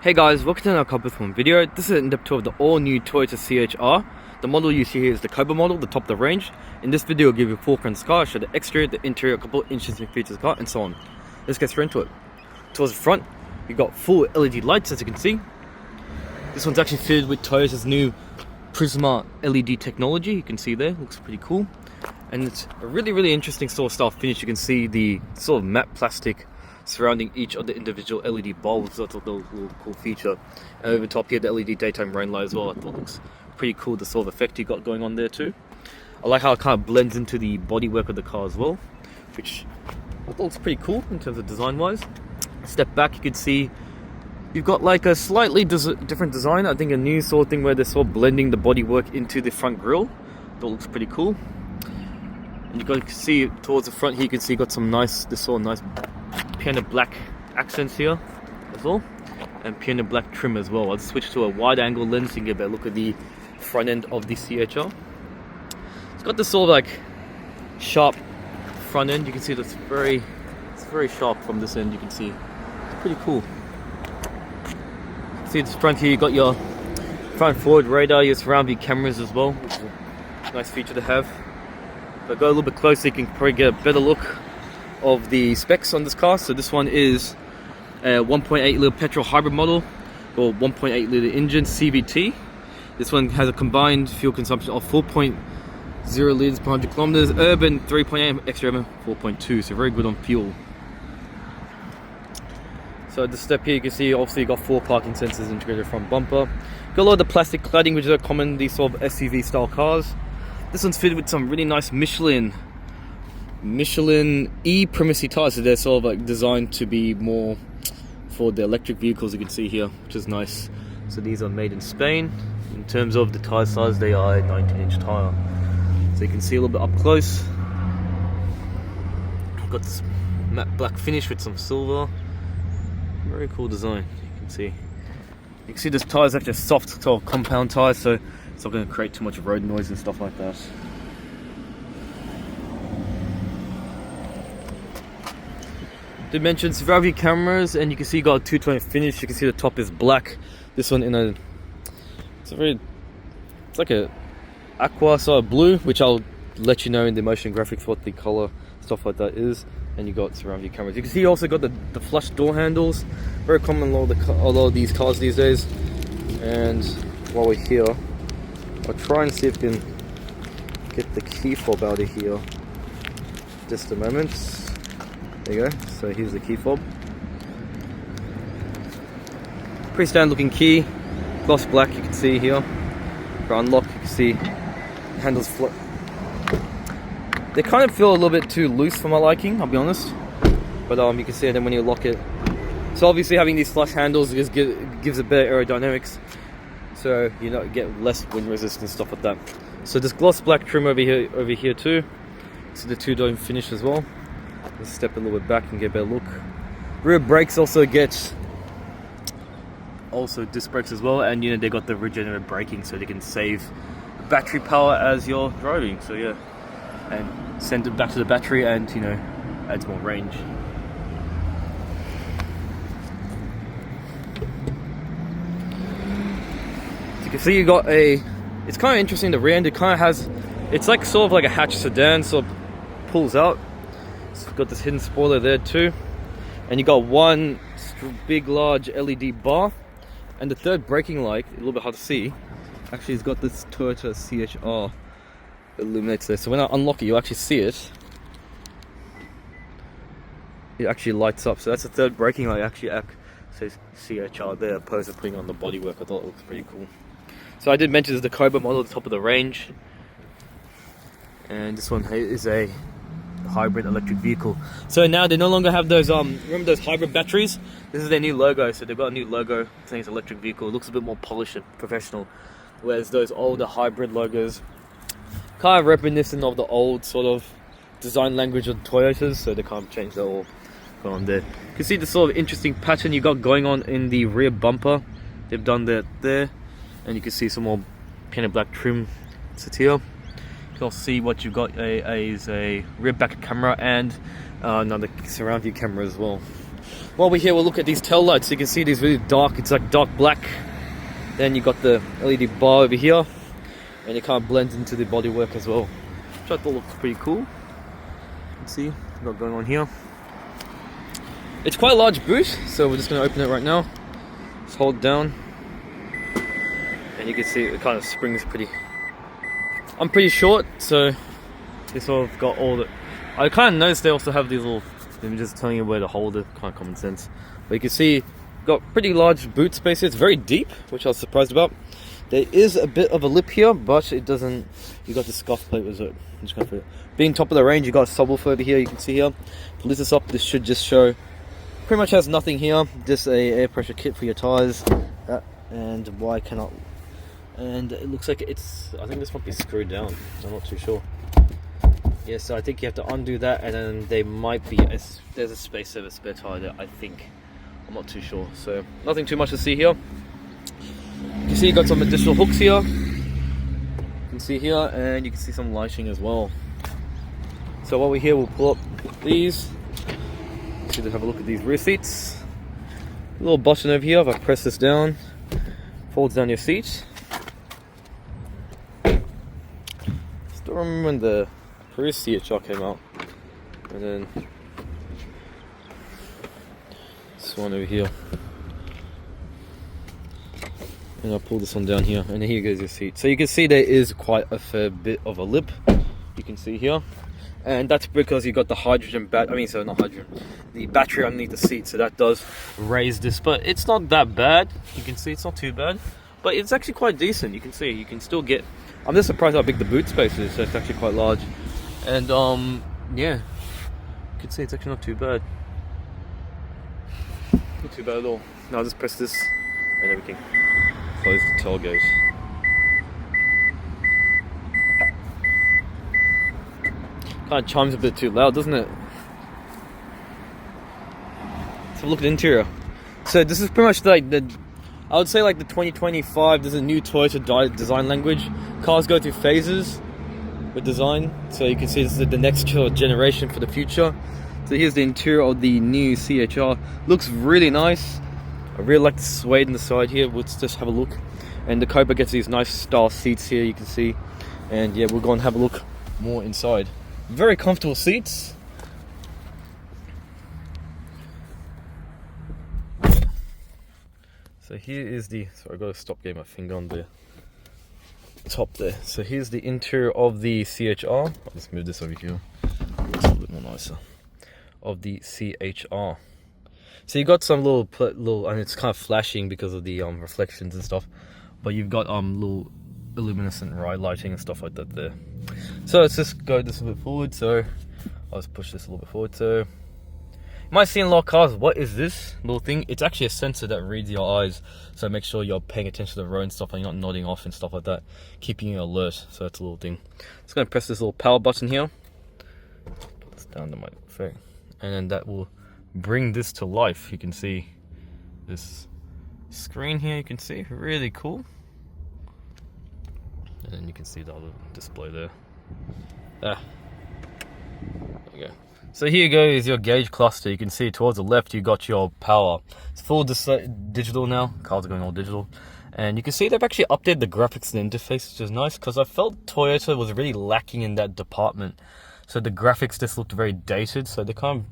Hey guys, welcome to another car performance video. This is an in-depth tour of the all-new Toyota CHR. The model you see here is the Cobra model, the top of the range. In this video, I'll give you a full front car, show the exterior, the interior, a couple of interesting features of the car, and so on. Let's get straight into it. Towards the front, you've got full LED lights, as you can see. This one's actually fitted with Toyota's new Prisma LED technology. You can see there, looks pretty cool. And it's a really interesting sort of style finish. You can see the sort of matte plastic surrounding each of the individual LED bulbs. That's a little cool feature. And over top here, the LED daytime rain light as well. I thought it looks pretty cool, the sort of effect you got going on there too. I like how it kind of blends into the bodywork of the car as well, which I thought looks pretty cool in terms of design wise. Step back, you can see you've got like a slightly different design. I think a new sort of thing where they're sort of blending the bodywork into the front grille. That looks pretty cool. And you can see towards the front here, you can see you got some nice, this sort of nice piano black accents here as well, and piano black trim as well. I'll switch to a wide angle lens so you can get a better look at the front end of the CHR. It's got this sort of like sharp front end. You can see that's very sharp from this end. You can see it's pretty cool. See this front here, you got your front forward radar, your surround view cameras as well, which is a nice feature to have. But go a little bit closer, you can probably get a better look of the specs on this car. So this one is a 1.8 litre petrol hybrid model or 1.8 litre engine CVT. This one has a combined fuel consumption of 4.0 litres per 100 kilometers, urban 3.8, extra urban 4.2, so very good on fuel. So at the step here, you can see obviously you got 4 parking sensors integrated front bumper. Got a lot of the plastic cladding, which is common in these sort of SUV style cars. This one's fitted with some really nice Michelin e-primacy tires, so they're sort of like designed to be more for the electric vehicles, you can see here, which is nice. So these are made in Spain. In terms of the tire size, they are a 19-inch tire. So you can see a little bit up close. Got this matte black finish with some silver. Very cool design, you can see. You can see this tire is actually a soft sort of compound tire, so it's not going to create too much road noise and stuff like that. Dimensions, surround view cameras, and you can see you got a 220 finish. You can see the top is black. This one in a, it's like a aqua sort of blue, which I'll let you know in the motion graphics what the color stuff like that is. And you got surround view cameras. You can see you also got the flush door handles, very common in a lot of these cars these days. And while we're here, I'll try and see if we can get the key fob out of here. Just a moment. There you go. So here's the key fob. Pretty standard looking key, gloss black. You can see here. For unlock, you can see the handles flip. They kind of feel a little bit too loose for my liking, I'll be honest. But you can see it then when you lock it. So obviously having these flush handles gives a better aerodynamics. So you get less wind resistance, stuff like that. So this gloss black trim over here too. So the 2-dome finish as well. Let's step a little bit back and get a better look. Rear brakes also get disc brakes as well, and they got the regenerative braking, so they can save battery power as you're driving. So yeah, and send it back to the battery, and adds more range. So you can see you got it's kind of interesting, the rear end, it kind of has, it's like sort of like a hatch sedan, sort of pulls out. So you've got this hidden spoiler there too, and you got one big large LED bar, and the third braking light, a little bit hard to see, actually it's got this Toyota CHR illuminates there. So when I unlock it, you actually see it. It actually lights up. So that's the third braking light. Actually says CHR there, opposed to putting on the bodywork. I thought it looked pretty cool. So I did mention this is the Cobra model at the top of the range, and this one is a hybrid electric vehicle. So now they no longer have those remember those hybrid batteries? This is their new logo. So they've got a new logo saying it's an electric vehicle. It looks a bit more polished and professional, whereas those older hybrid logos kind of reminiscent of the old sort of design language of Toyotas, so they can't change that all going on there. You can see the sort of interesting pattern you got going on in the rear bumper. They've done that there, and you can see some more painted black trim sits here. You can also see what you've got is a rear back camera and another surround view camera as well. while we're here, we'll look at these tail lights. So you can see these really dark, it's like dark black. Then you got the LED bar over here, and it kind of blends into the bodywork as well, which I thought looked pretty cool. You can see what going on here. It's quite a large boot, so we're just going to open it right now. Just hold it down, and you can see it kind of springs pretty. I'm pretty short, so this sort of got all the. I kind of noticed they also have these little. I'm just telling you where to hold it, kind of common sense. But you can see, got pretty large boot space. It's very deep, which I was surprised about. There is a bit of a lip here, but it doesn't. You got the scuff plate with it. I'm just gonna being top of the range, you got a subwoofer over here. You can see here. If you lift this up, this should just show. Pretty much has nothing here. Just a air pressure kit for your tires. And why cannot? And it looks like it's. I think this might be screwed down. I'm not too sure. Yeah, so I think you have to undo that, and then they might be. There's a space saver spare tire there, I think. I'm not too sure. So nothing too much to see here. You can see you got some additional hooks here. You can see here, and you can see some lighting as well. So while we're here, we'll pull up these. So to have a look at these rear seats. A little button over here. If I press this down, folds down your seat. Still remember when the previous CHR came out, and then this one over here, and I'll pull this one down here, and here goes your seat. So you can see there is quite a fair bit of a lip, you can see here, and that's because you got the hydrogen the battery underneath the seat, so that does raise this, but it's not that bad. You can see it's not too bad, but it's actually quite decent. You can see you can still get. I'm just surprised how big the boot space is, so it's actually quite large. And yeah, you can see it's actually not too bad. Not too bad at all. Now I'll just press this and then we can close the tailgate. Kind of chimes a bit too loud, doesn't it? Let's have a look at the interior. So this is pretty much like I would say like the 2025, there's a new Toyota design language. Cars go through phases with design, so you can see this is the next generation for the future. So here's the interior of the new CHR. Looks really nice. I really like the suede on the side here. Let's just have a look. And the Cobra gets these nice style seats here, you can see. And yeah, we'll go and have a look more inside. Very comfortable seats. So here is the, sorry, I've got to stop getting my finger on the top there. So here's the interior of the CHR. I'll just move this over here. It's a little bit more nicer. Of the CHR. So you got some little, and it's kind of flashing because of the reflections and stuff. But you've got little luminescent ride lighting and stuff like that there. So let's just go this a bit forward. So I'll just push this a little bit forward. So you might see in a lot of cars, what is this little thing? It's actually a sensor that reads your eyes, so make sure you're paying attention to the road and stuff, and you're not nodding off and stuff like that, keeping you alert. So that's a little thing. Just gonna press this little power button here. Put this down to my face, and then that will bring this to life. You can see this screen here. You can see really cool, and then you can see the other display there. There you go. So here goes your gauge cluster. You can see towards the left you got your power. It's full digital now. Cars are going all digital. And you can see they've actually updated the graphics and interface, which is nice, because I felt Toyota was really lacking in that department. So the graphics just looked very dated. So they kind of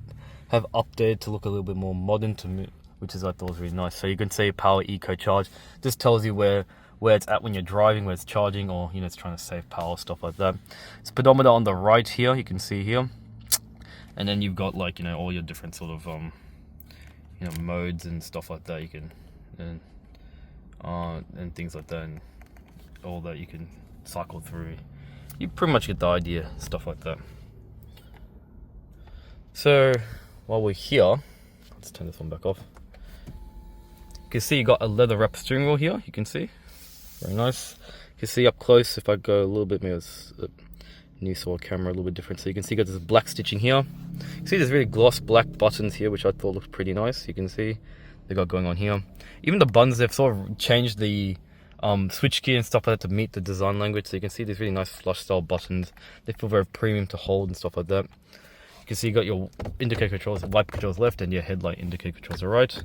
have updated to look a little bit more modern to me, which is I thought was really nice. So you can say power eco charge. This tells you where it's at when you're driving, where it's charging, or it's trying to save power, stuff like that. It's pedometer on the right here. You can see here. And then you've got like all your different sort of modes and stuff like that. You can and things like that, and all that you can cycle through. You pretty much get the idea, stuff like that. So while we're here, let's turn this one back off. You can see you got a leather wrap steering wheel here. You can see, very nice. You can see up close. If I go a little bit, maybe it's new sort of camera, a little bit different. So you can see you got this black stitching here. You see there's really gloss black buttons here, which I thought looked pretty nice. You can see they got going on here. Even the buttons, they've sort of changed the switch key and stuff like that to meet the design language. So you can see these really nice flush style buttons. They feel very premium to hold and stuff like that. You can see you got your indicator controls, wiper controls left, and your headlight indicator controls are right.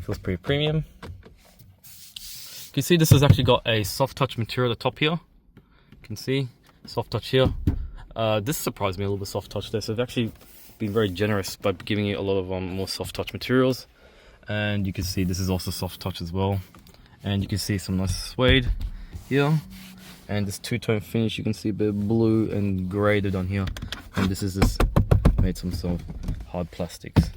Feels pretty premium. You can see this has actually got a soft touch material at the top here. You can see soft touch here. This surprised me a little bit, soft touch there. So they've actually been very generous by giving you a lot of more soft touch materials. And you can see this is also soft touch as well. And you can see some nice suede here. And this two-tone finish, you can see a bit of blue and grey they've done here. And this is just made some sort of hard plastics.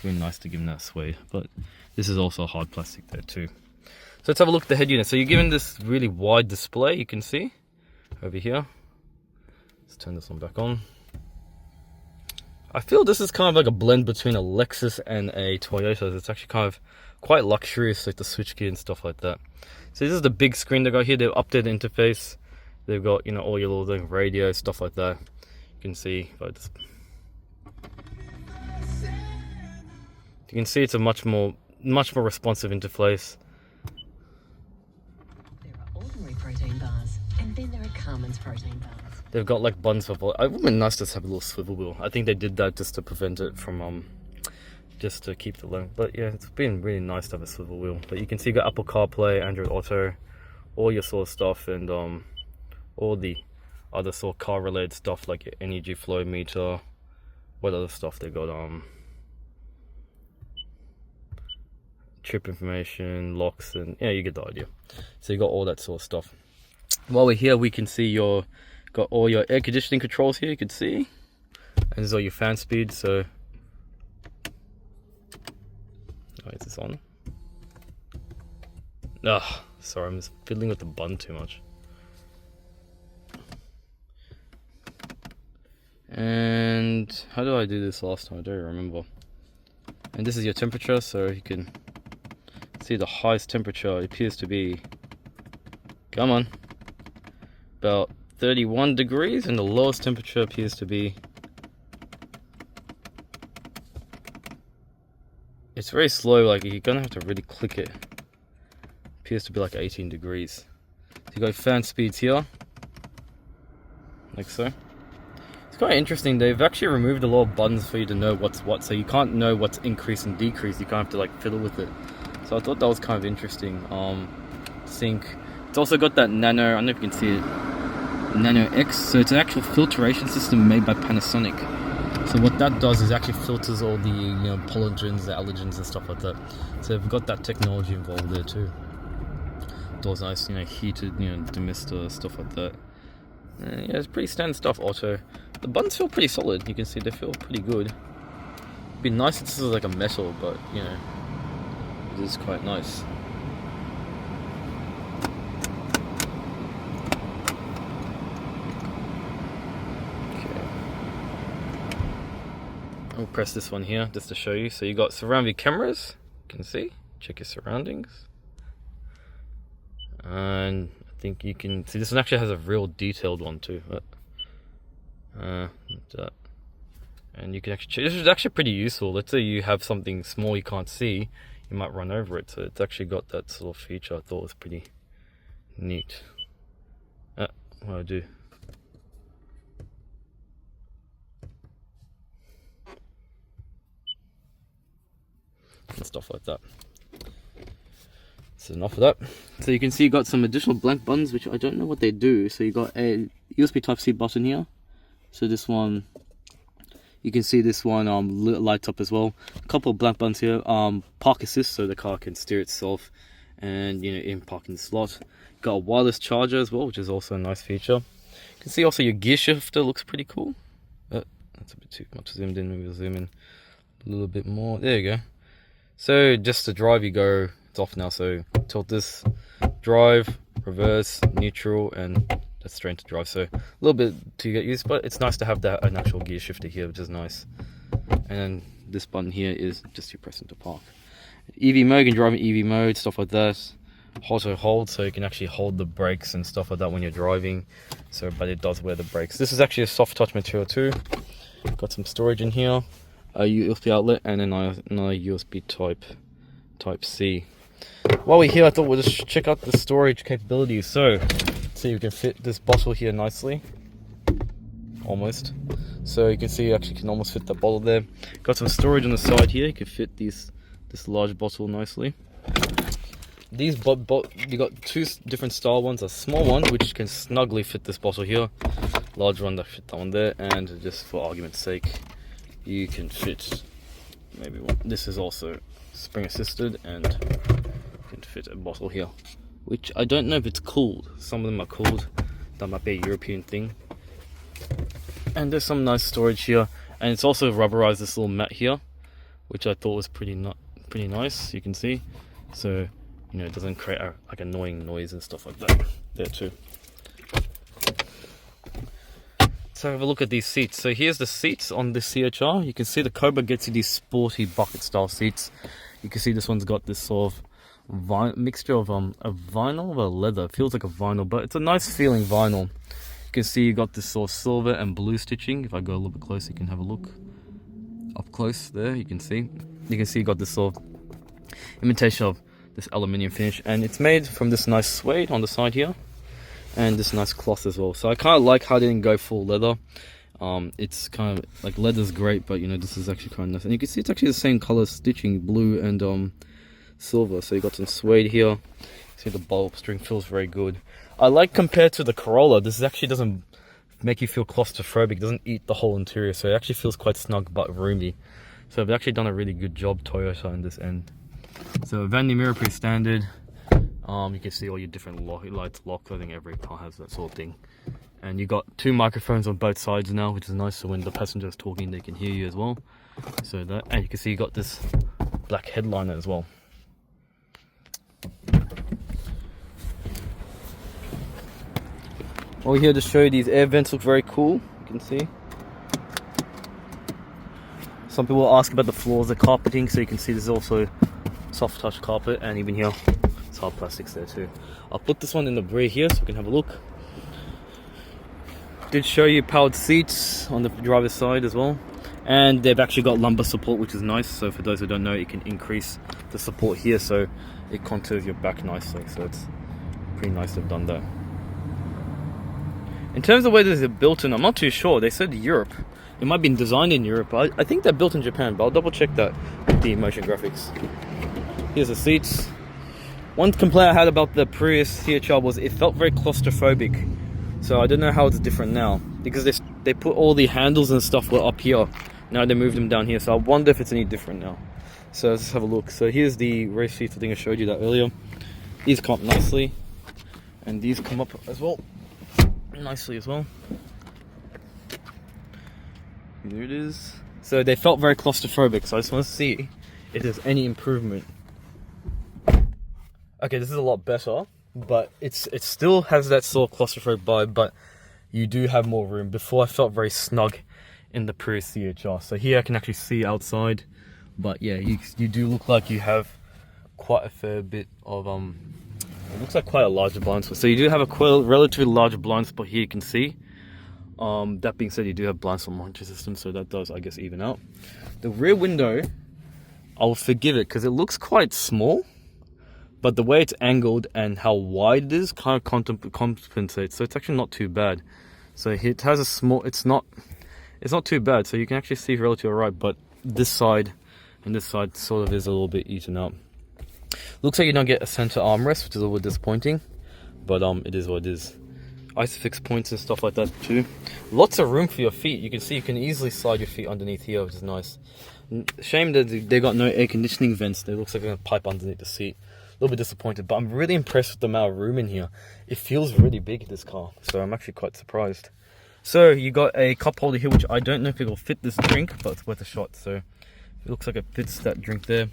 Really nice to give them that suede. But this is also hard plastic there too. So let's have a look at the head unit. So you're given this really wide display, you can see over here. Let's turn this one back on. I feel this is kind of like a blend between a Lexus and a Toyota. It's actually kind of quite luxurious, like the switchgear and stuff like that. So this is the big screen they got here. They've updated the interface. They've got, you know, all your little radio, stuff like that. You can see, you can see it's a much more responsive interface. There are ordinary protein bars, and then there are Carmen's protein bars. They've got like buttons for. It would have been nice to have a little swivel wheel. I think they did that just to prevent it from just to keep the low. But yeah, it's been really nice to have a swivel wheel. But you can see you got Apple CarPlay, Android Auto, all your sort of stuff, and all the other sort of car related stuff like your energy flow meter. What other stuff they got? Trip information, locks, and yeah, you get the idea. So you got all that sort of stuff. While we're here, we can see got all your air conditioning controls here. You can see, and there's all your fan speed. So, oh, is this on? Sorry, I'm just fiddling with the button too much. And how do I do this last time? I don't remember. And this is your temperature, so you can see the highest temperature appears to be, come on, about 31 degrees, and the lowest temperature appears to be, it's very slow, like you're gonna have to really click it. Appears to be like 18 degrees. So you got fan speeds here, like so. It's quite interesting, they've actually removed a lot of buttons for you to know what's what, so you can't know what's increase and decrease, you kind of have to like fiddle with it. So I thought that was kind of interesting. Sync. It's also got that Nano, I don't know if you can see it, Nano X, so it's an actual filtration system made by Panasonic. So what that does is actually filters all the pollutants, the allergens and stuff like that. So we've got that technology involved there too. Doors nice, heated, demister, stuff like that. Yeah, it's pretty standard stuff. Auto. The buttons feel pretty solid. You can see they feel pretty good. It'd be nice if this was like a metal, but it is quite nice. I'll press this one here just to show you. So you got surround view cameras, you can see, check your surroundings. And I think you can see this one actually has a real detailed one too. And you can actually check. This is actually pretty useful. Let's say you have something small you can't see, you might run over it. So it's actually got that sort of feature. I thought was pretty neat. What do I do? And stuff like that. So enough of that. So you can see you got some additional blank buttons, which I don't know what they do. So you got a USB Type-C button here. So this one, you can see this one lights up as well. A couple of blank buttons here. Park assist, so the car can steer itself and in parking slot. Got a wireless charger as well, which is also a nice feature. You can see also your gear shifter looks pretty cool. That's a bit too much zoomed in. Maybe we'll zoom in a little bit more. There you go. So just to drive, you go, it's off now, so tilt this, drive, reverse, neutral, and that's straight into drive. So a little bit to get used, but it's nice to have that an actual gear shifter here, which is nice. And then this button here is just you press into park. EV mode, you can drive in EV mode, stuff like that. Auto hold, so you can actually hold the brakes and stuff like that when you're driving. So, but it does wear the brakes. This is actually a soft touch material too. Got some storage in here. A USB outlet and another USB Type-C. While we're here, I thought we'll just check out the storage capabilities. So you can fit this bottle here nicely. almost. So you can see you actually can almost fit that bottle there. Got some storage on the side here. You can fit this large bottle nicely. These you got two different style ones. A small one which can snugly fit this bottle here. Large one that fit that one there. And just for argument's sake, you can fit maybe one. This is also spring assisted and can fit a bottle here, which I don't know if it's cooled. Some of them are cooled. That might be a European thing. And there's some nice storage here, and it's also rubberized this little mat here, which I thought was pretty nice. You can see, so you know it doesn't create like annoying noise and stuff like that there too. So have a look at these seats. So here's the seats on this CHR. You can see the Cobra gets you these sporty bucket style seats. You can see this one's got this sort of mixture of a vinyl with a leather. It feels like a vinyl, but it's a nice feeling vinyl. You can see you got this sort of silver and blue stitching. If I go a little bit closer, you can have a look up close there. You can see you got this sort of imitation of this aluminium finish, and it's made from this nice suede on the side here, and this nice cloth as well. So I kind of like how they didn't go full leather. It's kind of like leather's great, but you know this is actually kind of nice, and you can see it's actually the same color stitching, blue and silver. So you got some suede here. See the bulb string feels very good. I like compared to the Corolla, this actually doesn't make you feel claustrophobic. It doesn't eat the whole interior, so it actually feels quite snug but roomy. So they've actually done a really good job, Toyota, on this end. So vanity mirror pretty standard. You can see all your different lights, locks. I think every car has that sort of thing. And you got two microphones on both sides now, which is nice, so when the passenger's talking they can hear you as well. So that, and you can see you got this black headliner as well. Over here to show you, these air vents look very cool. You can see. Some people ask about the floors, the carpeting, so you can see there's also soft touch carpet, and even here it's hard plastics there too. I'll put this one in the rear here so we can have a look. Did show you powered seats on the driver's side as well, and they've actually got lumbar support, which is nice. So for those who don't know, you can increase the support here so it contours your back nicely. So it's pretty nice they've done that. In terms of where this is built in, I'm not too sure. They said Europe. It might be designed in Europe. I think they're built in Japan, but I'll double check that with the motion graphics. Here's the seats. One complaint I had about the previous CHR was it felt very claustrophobic. So I don't know how it's different now, because they put all the handles and stuff were up here. Now they moved them down here, so I wonder if it's any different now. So let's have a look. So here's the race seats. I think I showed you that earlier. These come up nicely, and these come up as well nicely as well. There it is. So they felt very claustrophobic, so I just want to see if there's any improvement. Okay, this is a lot better, but it still has that sort of claustrophobic vibe, but you do have more room. Before I felt very snug in the previous CHR. So here I can actually see outside, but yeah, you do look like you have quite a fair bit of it looks like quite a larger blind spot. So you do have a relatively larger blind spot here, you can see. That being said, you do have blind spot monitoring system, so that does, I guess, even out. The rear window, I'll forgive it because it looks quite small, but the way it's angled and how wide it is kind of compensates. So it's actually not too bad. So it has a small, it's not too bad. So you can actually see relatively alright, but this side and this side sort of is a little bit eaten up. Looks like you don't get a center armrest, which is a little disappointing, but it is what it is. Isofix points and stuff like that too. Lots of room for your feet. You can see you can easily slide your feet underneath here, which is nice. Shame that they got no air conditioning vents. It looks like a pipe underneath the seat. A little bit disappointed, but I'm really impressed with the amount of room in here. It feels really big, this car, so I'm actually quite surprised. So you got a cup holder here, which I don't know if it will fit this drink, but it's worth a shot. So it looks like it fits that drink there,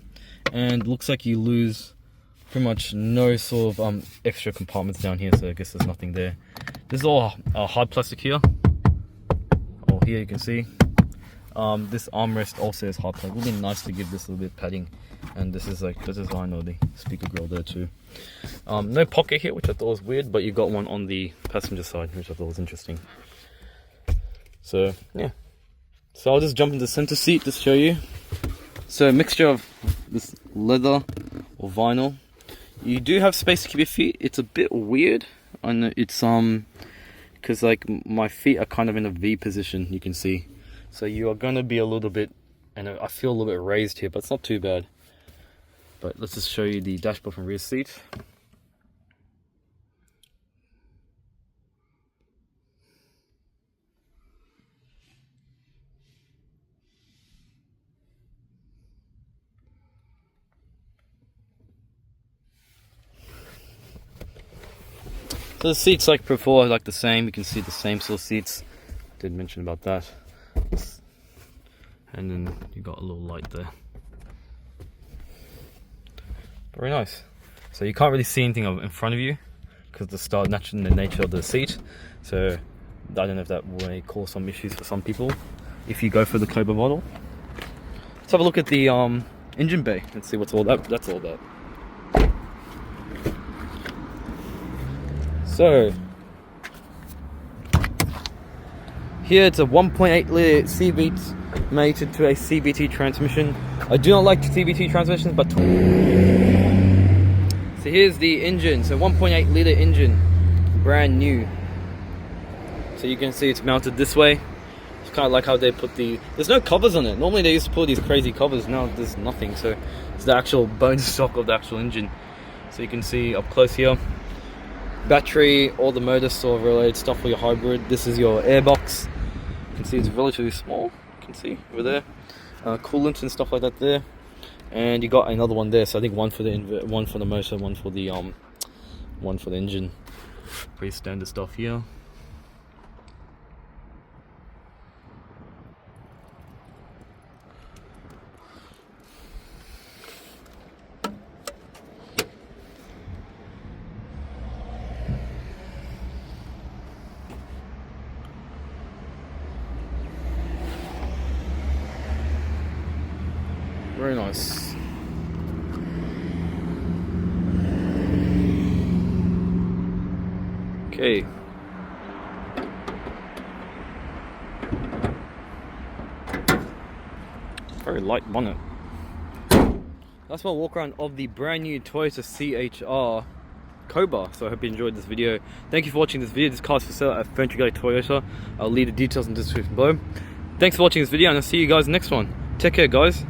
and looks like you lose pretty much no sort of extra compartments down here, so I guess there's nothing there. This is all hard plastic here. Oh, here you can see. This armrest also is hard plastic. It would be nice to give this a little bit of padding. And this is like the design of the speaker grill there too. No pocket here, which I thought was weird, but you got one on the passenger side, which I thought was interesting. So yeah. So I'll just jump into the center seat to show you. So a mixture of this leather or vinyl. You do have space to keep your feet. It's a bit weird. I know it's because like my feet are kind of in a V position, you can see. So you are going to be a little bit, and I feel a little bit raised here, but it's not too bad. But let's just show you the dashboard from rear seat. So the seats like before, like the same. You can see the same sort of seats. Did mention about that. And then you got a little light there. Very nice. So you can't really see anything in front of you because the nature of the seat. So I don't know if that may cause some issues for some people if you go for the Cobra model. Let's have a look at the engine bay and see what's that's all about. So here it's a 1.8 litre CVT mated to a CVT transmission. I do not like CVT transmissions, but so here's the engine. So 1.8 litre engine, brand new. So you can see it's mounted this way. It's kind of like how they put there's no covers on it. Normally they used to put these crazy covers. Now there's nothing. So it's the actual bone stock of the actual engine. So you can see up close here. Battery, all the motor sort of related stuff for your hybrid. This is your airbox. You can see it's relatively small. You can see over there. Coolant and stuff like that there. And you got another one there. So I think one for the motor, one for the engine. Pretty standard stuff here. Very nice. Okay. Very light bonnet. That's my walk around of the brand new Toyota CHR Cobra. So I hope you enjoyed this video. Thank you for watching this video. This car is for sale at Furniture Gallery Toyota. I'll leave the details in the description below. Thanks for watching this video, and I'll see you guys next one. Take care, guys.